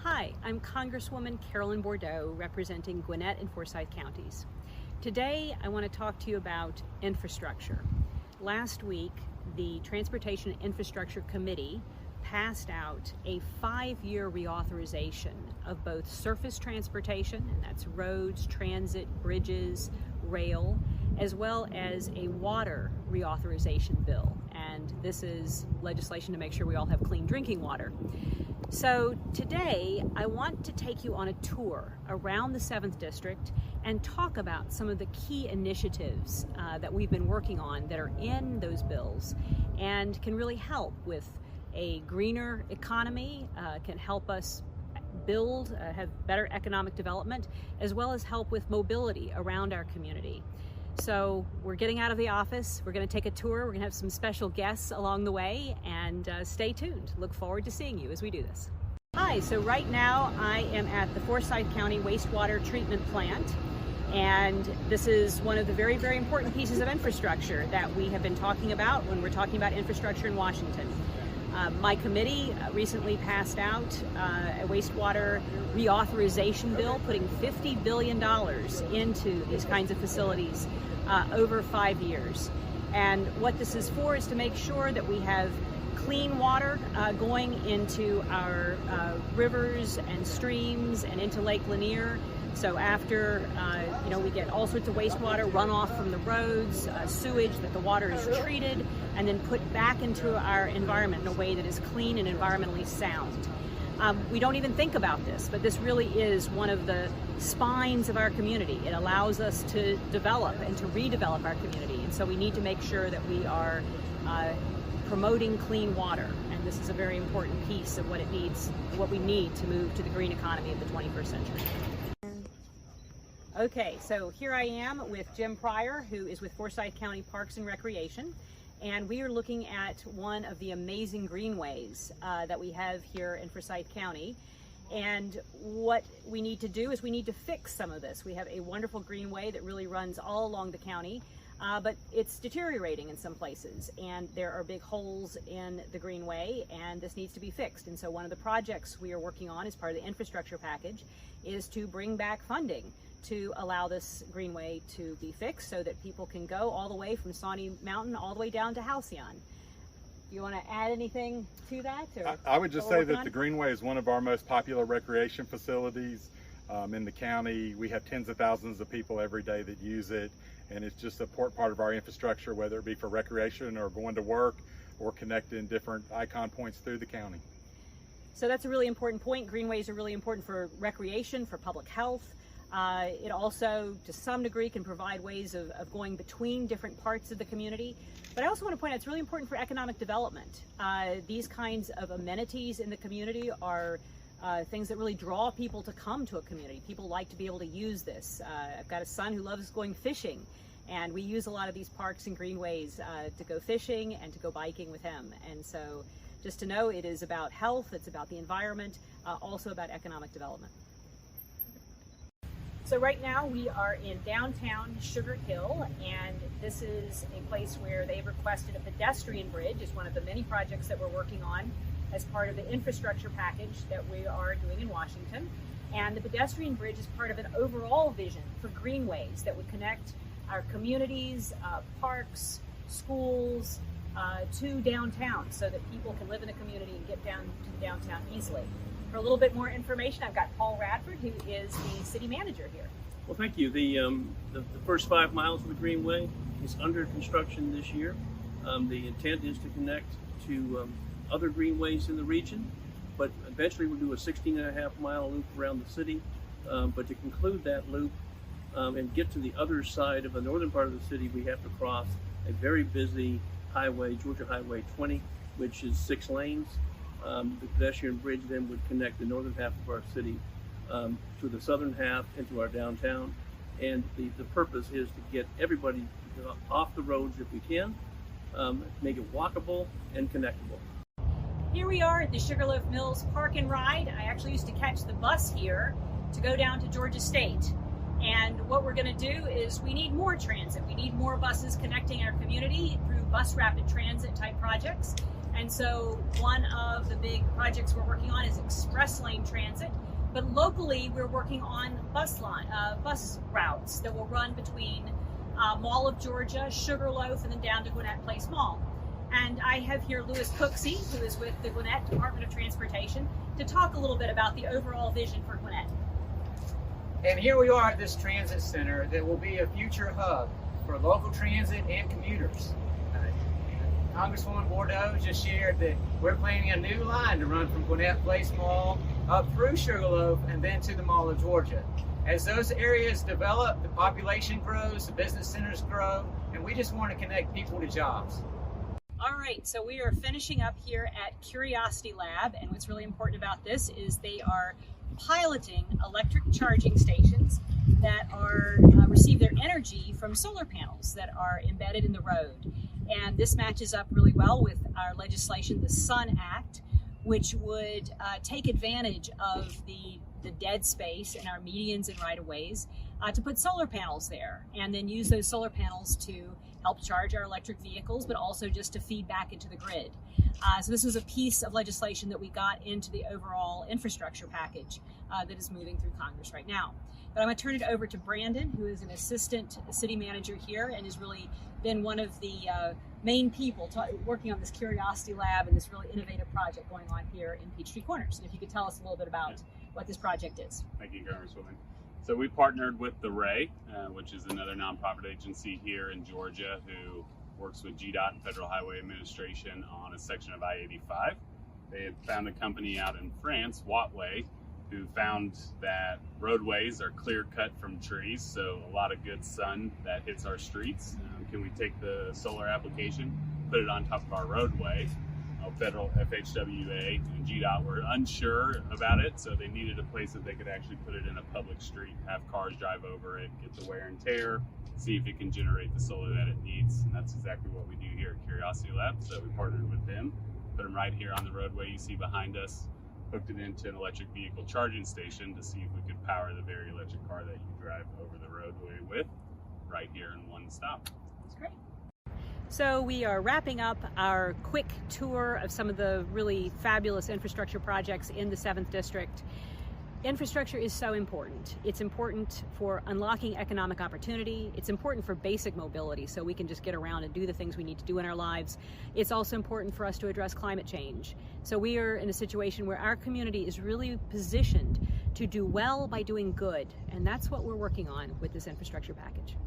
Hi, I'm Congresswoman Carolyn Bourdeaux representing Gwinnett and Forsyth counties. Today I want to talk to you about infrastructure. Last week the Transportation and Infrastructure Committee passed out a 5-year reauthorization of both surface transportation, and that's roads, transit, bridges, rail, as well as a water reauthorization bill. And this is legislation to make sure we all have clean drinking water. So today I want to take you on a tour around the 7th District and talk about some of the key initiatives that we've been working on that are in those bills and can really help with a greener economy, can help us build, have better economic development, as well as help with mobility around our community. So we're getting out of the office, we're going to take a tour, we're going to have some special guests along the way, and stay tuned. Look forward to seeing you as we do this. Hi, so right now I am at the Forsyth County Wastewater Treatment Plant, and this is one of the very, very important pieces of infrastructure that we have been talking about when we're talking about infrastructure in Washington. My committee recently passed out a wastewater reauthorization bill putting $50 billion into these kinds of facilities over 5 years. And what this is for is to make sure that we have clean water going into our rivers and streams and into Lake Lanier. So after, we get all sorts of wastewater runoff from the roads, sewage, that the water is treated and then put back into our environment in a way that is clean and environmentally sound. We don't even think about this, but this really is one of the spines of our community. It allows us to develop and to redevelop our community. And so we need to make sure that we are promoting clean water. And this is a very important piece of what we need to move to the green economy of the 21st century. Okay, so here I am with Jim Pryor, who is with Forsyth County Parks and Recreation, and we are looking at one of the amazing greenways that we have here in Forsyth County. And what we need to do is we need to fix some of this. We have a wonderful greenway that really runs all along the county, but it's deteriorating in some places, and there are big holes in the greenway, and this needs to be fixed. And so one of the projects we are working on as part of the infrastructure package is to bring back funding to allow this greenway to be fixed so that people can go all the way from Sawney Mountain all the way down to Halcyon. You want to add anything to that? Or I would just say that the Greenway is one of our most popular recreation facilities in the county. We have tens of thousands of people every day that use it, and it's just a part of our infrastructure, whether it be for recreation or going to work or connecting different icon points through the county. So that's a really important point. Greenways are really important for recreation, for public health. It also, to some degree, can provide ways of going between different parts of the community. But I also want to point out it's really important for economic development. These kinds of amenities in the community are things that really draw people to come to a community. People like to be able to use this. I've got a son who loves going fishing, and we use a lot of these parks and greenways to go fishing and to go biking with him. And so just to know, it is about health, it's about the environment, also about economic development. So right now we are in downtown Sugar Hill, and this is a place where they've requested a pedestrian bridge. It's one of the many projects that we're working on as part of the infrastructure package that we are doing in Washington. And the pedestrian bridge is part of an overall vision for greenways that would connect our communities, parks, schools, to downtown so that people can live in a community and get down to downtown easily. For a little bit more information, I've got Paul Radford, who is the city manager here. Well, thank you. The first 5 miles of the Greenway is under construction this year. The intent is to connect to other greenways in the region, but eventually we'll do a 16.5-mile loop around the city. But to conclude that loop and get to the other side of the northern part of the city, we have to cross a very busy highway, Georgia Highway 20, which is 6 lanes. The pedestrian bridge then would connect the northern half of our city to the southern half into our downtown. And the purpose is to get everybody off the roads if we can, make it walkable and connectable. Here we are at the Sugarloaf Mills Park and Ride. I actually used to catch the bus here to go down to Georgia State. And what we're going to do is we need more transit. We need more buses connecting our community through bus rapid transit type projects. And so one of the big projects we're working on is express lane transit. But locally, we're working on bus routes that will run between Mall of Georgia, Sugarloaf, and then down to Gwinnett Place Mall. And I have here Louis Cooksey, who is with the Gwinnett Department of Transportation, to talk a little bit about the overall vision for Gwinnett. And here we are at this transit center that will be a future hub for local transit and commuters. Congresswoman Bourdeaux just shared that we're planning a new line to run from Gwinnett Place Mall up through Sugarloaf and then to the Mall of Georgia. As those areas develop, the population grows, the business centers grow, and we just want to connect people to jobs. All right, so we are finishing up here at Curiosity Lab, and what's really important about this is they are piloting electric charging stations that are receive their energy from solar panels that are embedded in the road. And this matches up really well with our legislation, the SUN Act, which would take advantage of the dead space in our medians and right-of-ways to put solar panels there, and then use those solar panels to help charge our electric vehicles, but also just to feed back into the grid. So this was a piece of legislation that we got into the overall infrastructure package that is moving through Congress right now. But I'm going to turn it over to Brandon, who is an assistant city manager here and has really been one of the main people working on this Curiosity Lab and this really innovative project going on here in Peachtree Corners. And if you could tell us a little bit about what this project is. Thank you, Congresswoman. So we partnered with the RAY, which is another nonprofit agency here in Georgia who works with GDOT and Federal Highway Administration on a section of I-85. They had found a company out in France, Wastewater, who found that roadways are clear cut from trees, so a lot of good sun that hits our streets. Can we take the solar application, put it on top of our roadway? Federal FHWA and GDOT were unsure about it, so they needed a place that they could actually put it in a public street, have cars drive over it, get the wear and tear, see if it can generate the solar that it needs. And that's exactly what we do here at Curiosity Lab. So we partnered with them, put them right here on the roadway you see behind us, hooked it into an electric vehicle charging station to see if we could power the very electric car that you drive over the roadway with right here in one stop. That's great. So we are wrapping up our quick tour of some of the really fabulous infrastructure projects in the 7th District. Infrastructure is so important. It's important for unlocking economic opportunity. It's important for basic mobility so we can just get around and do the things we need to do in our lives. It's also important for us to address climate change. So we are in a situation where our community is really positioned to do well by doing good. And that's what we're working on with this infrastructure package.